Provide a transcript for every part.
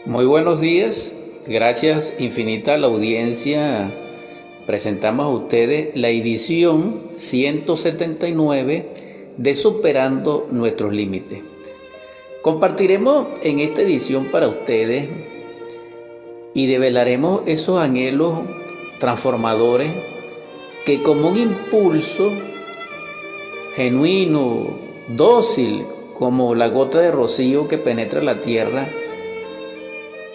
Muy buenos días, gracias infinita a la audiencia. Presentamos a ustedes la edición 179 de Superando Nuestros Límites. Compartiremos en esta edición para ustedes y develaremos esos anhelos transformadores que, como un impulso genuino, dócil, como la gota de rocío que penetra la tierra,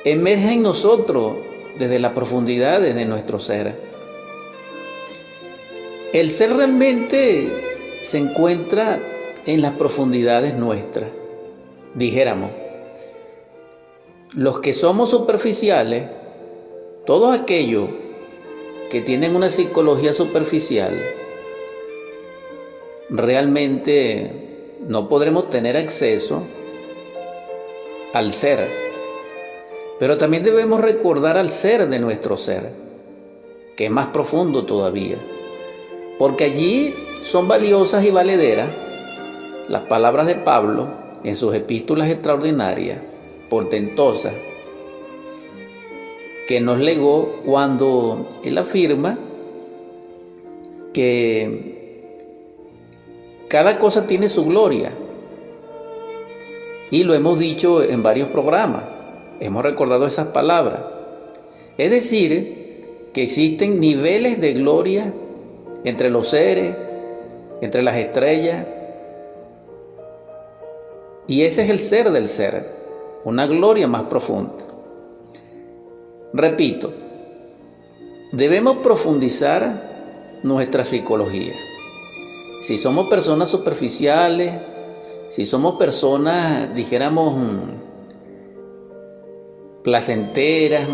emerge en nosotros desde las profundidades de nuestro ser. El ser realmente se encuentra en las profundidades nuestras. Dijéramos, los que somos superficiales, todos aquellos que tienen una psicología superficial, realmente no podremos tener acceso al ser. Pero también debemos recordar al ser de nuestro ser, que es más profundo todavía, porque allí son valiosas y valederas las palabras de Pablo en sus epístolas extraordinarias, portentosas, que nos legó cuando él afirma que cada cosa tiene su gloria, y lo hemos dicho en varios programas. Hemos recordado esas palabras. Es decir, que existen niveles de gloria entre los seres, entre las estrellas. Y ese es el ser del ser, una gloria más profunda. Repito, debemos profundizar nuestra psicología. Si somos personas superficiales, si somos personas, dijéramos, placenteras,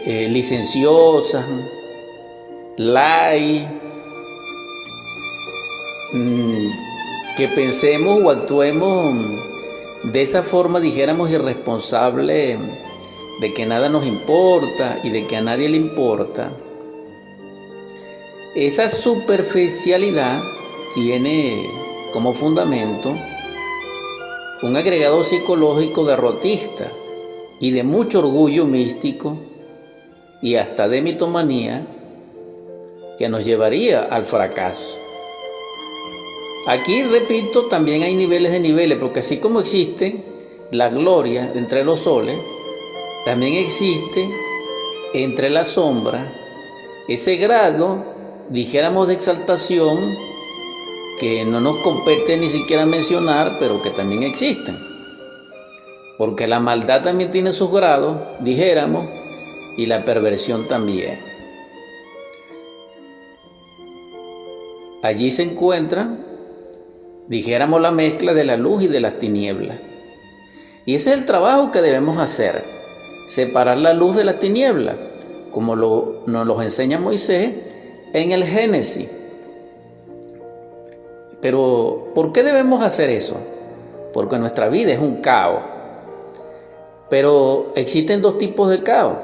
licenciosas, light, que pensemos o actuemos de esa forma, dijéramos, irresponsable, de que nada nos importa y de que a nadie le importa. Esa superficialidad tiene como fundamento un agregado psicológico derrotista y de mucho orgullo místico y hasta de mitomanía que nos llevaría al fracaso. Aquí, repito, también hay niveles de niveles, porque así como existe la gloria entre los soles, también existe entre las sombras ese grado, dijéramos, de exaltación que no nos compete ni siquiera mencionar, pero que también existen. Porque la maldad también tiene sus grados, dijéramos, y la perversión también. Allí se encuentra, dijéramos, la mezcla de la luz y de las tinieblas. Y ese es el trabajo que debemos hacer, separar la luz de las tinieblas, como nos lo enseña Moisés en el Génesis. Pero, ¿por qué debemos hacer eso? Porque nuestra vida es un caos. Pero existen dos tipos de caos.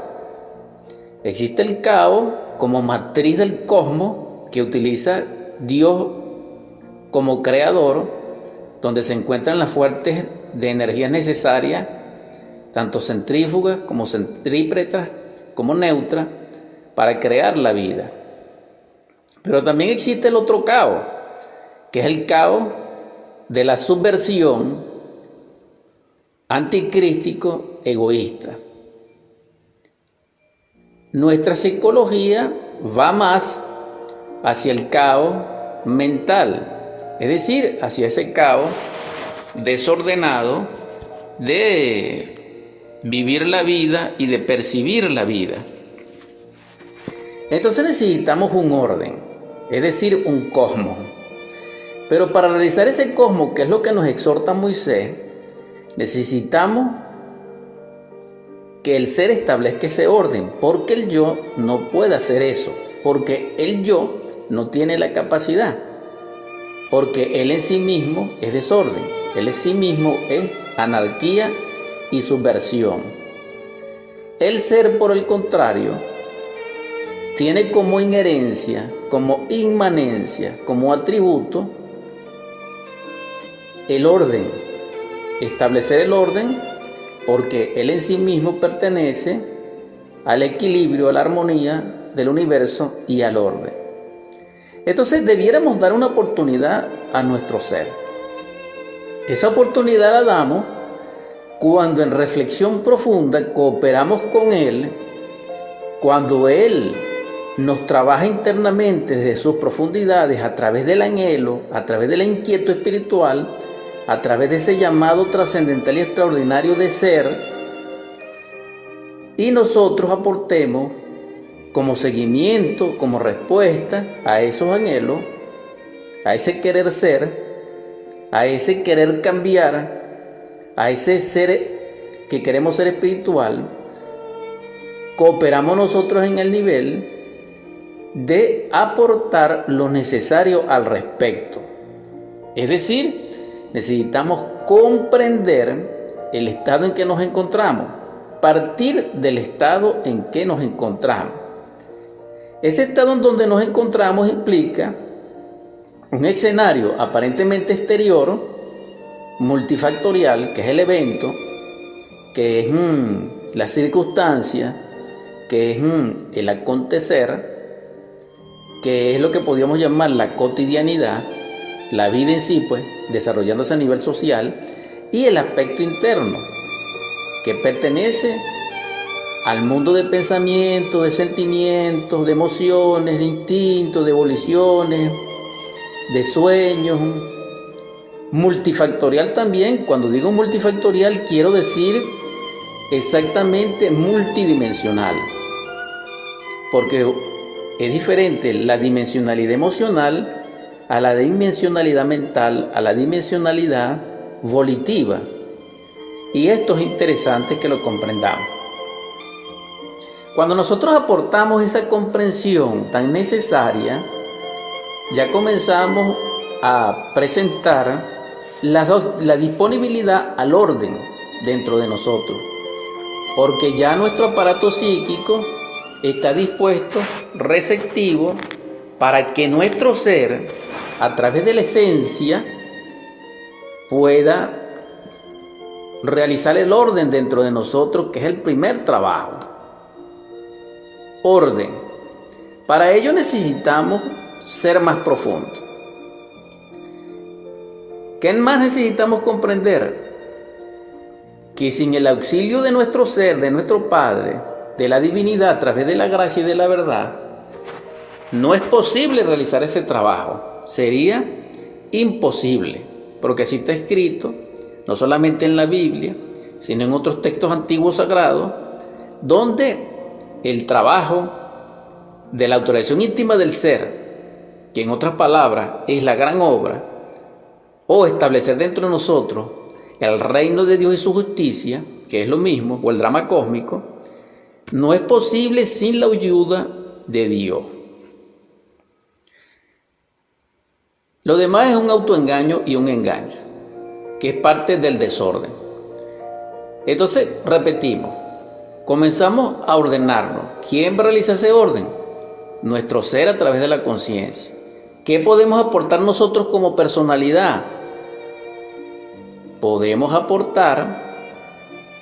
Existe el caos como matriz del cosmos que utiliza Dios como creador, donde se encuentran las fuentes de energía necesarias, tanto centrífugas como centrípetas, como neutras, para crear la vida. Pero también existe el otro caos, que es el caos de la subversión anticrístico egoísta. Nuestra psicología va más hacia el caos mental, es decir, hacia ese caos desordenado de vivir la vida y de percibir la vida. Entonces necesitamos un orden, es decir, un cosmos. Pero para realizar ese cosmos, que es lo que nos exhorta Moisés, necesitamos que el ser establezca ese orden, porque el yo no puede hacer eso, porque el yo no tiene la capacidad, porque él en sí mismo es desorden, él en sí mismo es anarquía y subversión. El ser, por el contrario, tiene como inherencia, como inmanencia, como atributo, el orden, establecer el orden porque Él en sí mismo pertenece al equilibrio, a la armonía del universo y al orden. Entonces debiéramos dar una oportunidad a nuestro ser. Esa oportunidad la damos cuando en reflexión profunda cooperamos con Él, cuando Él nos trabaja internamente desde sus profundidades a través del anhelo, a través del inquieto espiritual, a través de ese llamado trascendental y extraordinario de ser, y nosotros aportemos como seguimiento, como respuesta a esos anhelos, a ese querer ser, a ese querer cambiar, a ese ser que queremos ser espiritual, cooperamos nosotros en el nivel de aportar lo necesario al respecto. Es decir, necesitamos comprender el estado en que nos encontramos, partir del estado en que nos encontramos. Ese estado en donde nos encontramos implica un escenario aparentemente exterior, multifactorial, que es el evento, que es la circunstancia, que es el acontecer, que es lo que podríamos llamar la cotidianidad, la vida en sí, pues, desarrollándose a nivel social, y el aspecto interno, que pertenece al mundo de pensamientos, de sentimientos, de emociones, de instintos, de voliciones, de sueños. Multifactorial también. Cuando digo multifactorial quiero decir exactamente multidimensional, porque es diferente la dimensionalidad emocional a la dimensionalidad mental, a la dimensionalidad volitiva. Y esto es interesante que lo comprendamos. Cuando nosotros aportamos esa comprensión tan necesaria, ya comenzamos a presentar la disponibilidad al orden dentro de nosotros, porque ya nuestro aparato psíquico está dispuesto, receptivo, para que nuestro ser, a través de la esencia, pueda realizar el orden dentro de nosotros, que es el primer trabajo. Orden. Para ello necesitamos ser más profundos. ¿Qué más necesitamos comprender? Que sin el auxilio de nuestro ser, de nuestro Padre, de la divinidad a través de la gracia y de la verdad, no es posible realizar ese trabajo. Sería imposible, porque así está escrito, no solamente en la Biblia, sino en otros textos antiguos sagrados, donde el trabajo de la autorización íntima del ser, que en otras palabras es la gran obra, o establecer dentro de nosotros el reino de Dios y su justicia, que es lo mismo, o el drama cósmico, no es posible sin la ayuda de Dios. Lo demás es un autoengaño y un engaño, que es parte del desorden. Entonces, repetimos, comenzamos a ordenarnos. ¿Quién va a realizar ese orden? Nuestro ser a través de la conciencia. ¿Qué podemos aportar nosotros como personalidad? Podemos aportar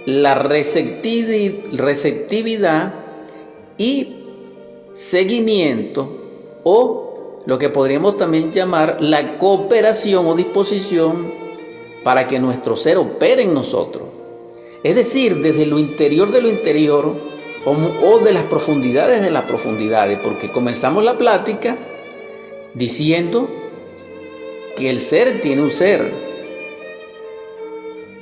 la receptividad y seguimiento, o lo que podríamos también llamar la cooperación o disposición para que nuestro ser opere en nosotros. Es decir, desde lo interior de lo interior, o de las profundidades de las profundidades, porque comenzamos la plática diciendo que el ser tiene un ser.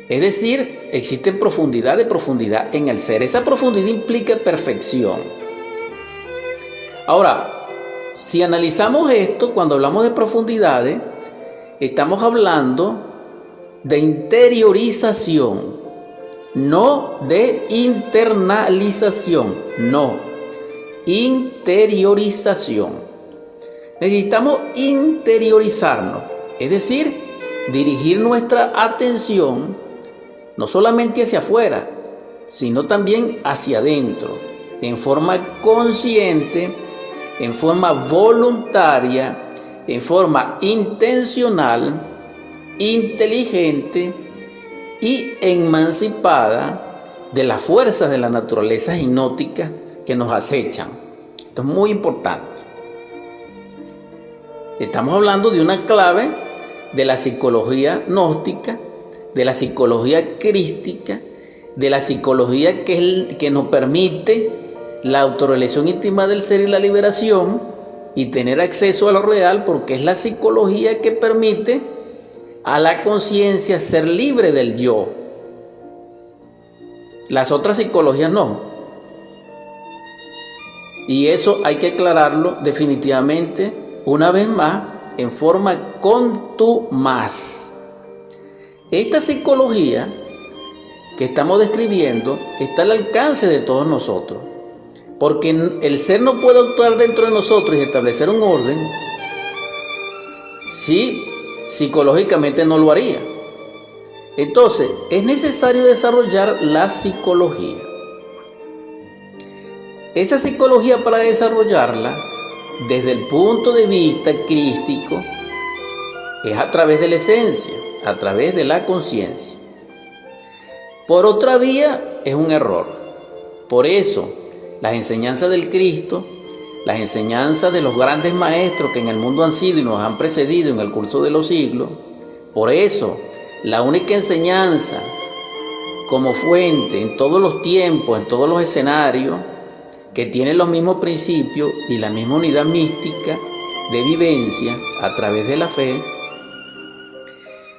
Es decir, existe profundidad de profundidad en el ser. Esa profundidad implica perfección. Ahora, si analizamos esto, cuando hablamos de profundidades, estamos hablando de interiorización, no de internalización, no, interiorización. Necesitamos interiorizarnos, es decir, dirigir nuestra atención no solamente hacia afuera, sino también hacia adentro, en forma consciente, en forma voluntaria, en forma intencional, inteligente y emancipada, de las fuerzas de la naturaleza hipnótica que nos acechan. Esto es muy importante. Estamos hablando de una clave de la psicología gnóstica, de la psicología crística, de la psicología que nos permite la autorrealización íntima del ser y la liberación y tener acceso a lo real, porque es la psicología que permite a la conciencia ser libre del yo. Las otras psicologías no. Y eso hay que aclararlo definitivamente una vez más en forma contumaz. Esta psicología que estamos describiendo está al alcance de todos nosotros, porque el ser no puede actuar dentro de nosotros y establecer un orden si psicológicamente no lo haría. Entonces, es necesario desarrollar la psicología. Esa psicología, para desarrollarla desde el punto de vista crístico, es a través de la esencia, a través de la conciencia. Por otra vía es un error. Por eso, las enseñanzas del Cristo, las enseñanzas de los grandes maestros que en el mundo han sido y nos han precedido en el curso de los siglos, por eso, la única enseñanza como fuente en todos los tiempos, en todos los escenarios, que tiene los mismos principios y la misma unidad mística de vivencia a través de la fe,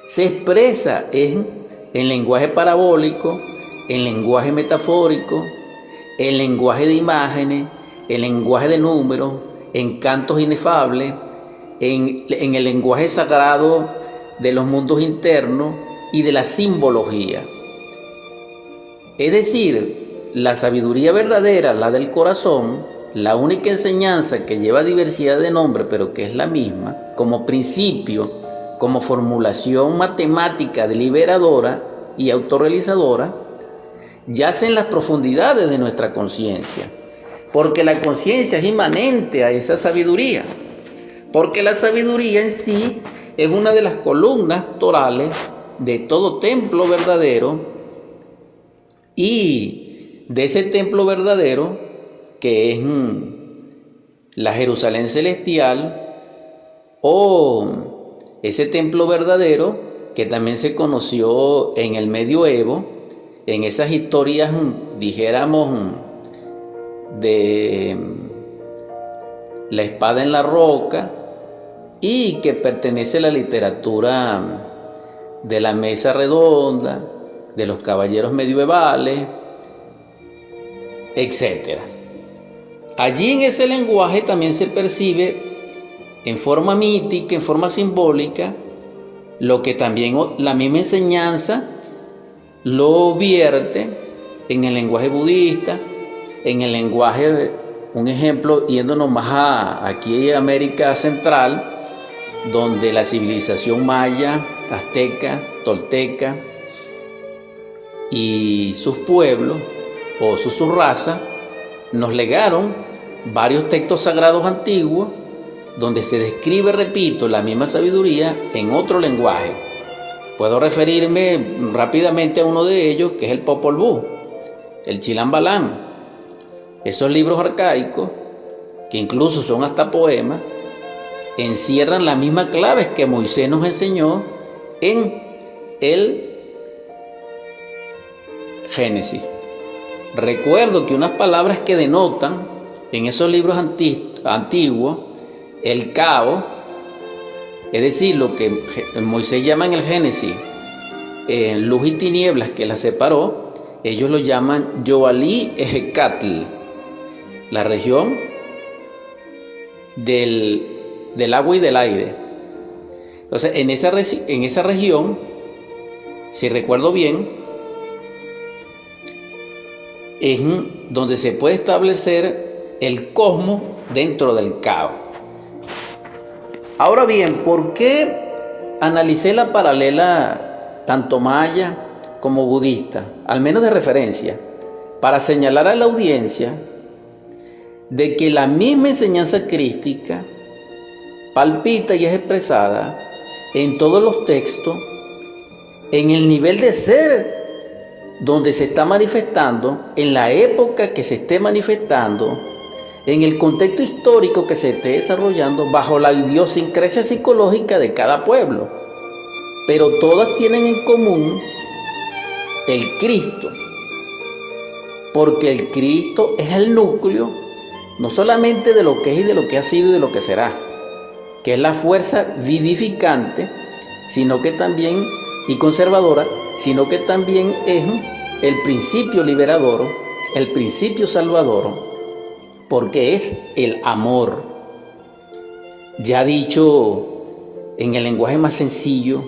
se expresa en lenguaje parabólico, en lenguaje metafórico, en lenguaje de imágenes, en lenguaje de números, en cantos inefables, en el lenguaje sagrado de los mundos internos y de la simbología. Es decir, la sabiduría verdadera, la del corazón, la única enseñanza que lleva diversidad de nombre, pero que es la misma, como principio, como formulación matemática deliberadora y autorrealizadora, yace en las profundidades de nuestra conciencia, porque la conciencia es inmanente a esa sabiduría, porque la sabiduría en sí es una de las columnas torales de todo templo verdadero, y de ese templo verdadero que es la Jerusalén celestial, o ese templo verdadero que también se conoció en el medioevo, en esas historias, dijéramos, de la espada en la roca, y que pertenece a la literatura de la mesa redonda, de los caballeros medievales, etc. Allí en ese lenguaje también se percibe en forma mítica, en forma simbólica, lo que también la misma enseñanza lo vierte en el lenguaje budista, en el lenguaje, un ejemplo, yéndonos más aquí a América Central, donde la civilización maya, azteca, tolteca y sus pueblos o su raza nos legaron varios textos sagrados antiguos donde se describe, repito, la misma sabiduría en otro lenguaje. Puedo referirme rápidamente a uno de ellos, que es el Popol Vuh, el Chilam Balam. Esos libros arcaicos, que incluso son hasta poemas, encierran las mismas claves que Moisés nos enseñó en el Génesis. Recuerdo que unas palabras que denotan en esos libros antiguos el caos, es decir, lo que Moisés llama en el Génesis luz y tinieblas que la separó, ellos lo llaman Yoalí Ejecatl, la región del agua y del aire. Entonces, en esa región, si recuerdo bien, es donde se puede establecer el cosmos dentro del caos. Ahora bien, ¿por qué analicé la paralela tanto maya como budista, al menos de referencia, para señalar a la audiencia de que la misma enseñanza crística palpita y es expresada en todos los textos en el nivel de ser donde se está manifestando, en la época que se esté manifestando, en el contexto histórico que se esté desarrollando, bajo la idiosincrasia psicológica de cada pueblo. Pero todas tienen en común el Cristo, porque el Cristo es el núcleo no solamente de lo que es y de lo que ha sido y de lo que será, que es la fuerza vivificante, sino que también, y conservadora, sino que también es el principio liberador, el principio salvador, porque es el amor. Ya dicho en el lenguaje más sencillo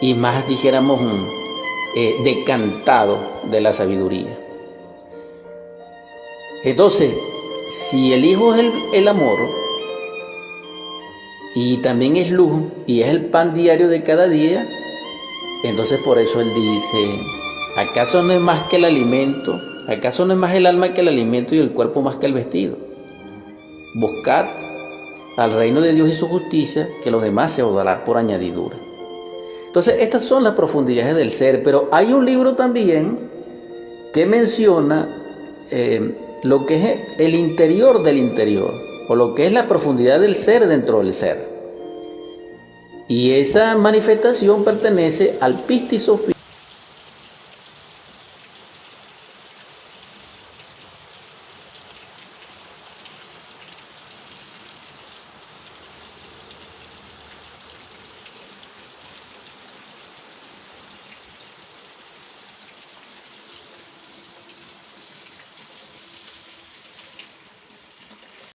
y más, dijéramos, decantado de la sabiduría. Entonces, si el Hijo es el amor, y también es luz, y es el pan diario de cada día, entonces por eso Él dice, ¿acaso no es más que el alimento? ¿Acaso no es más el alma que el alimento y el cuerpo más que el vestido? Buscad al reino de Dios y su justicia, que los demás se os dará por añadidura. Entonces, estas son las profundidades del ser, pero hay un libro también que menciona lo que es el interior del interior, o lo que es la profundidad del ser dentro del ser. Y esa manifestación pertenece al Pistis Sophia.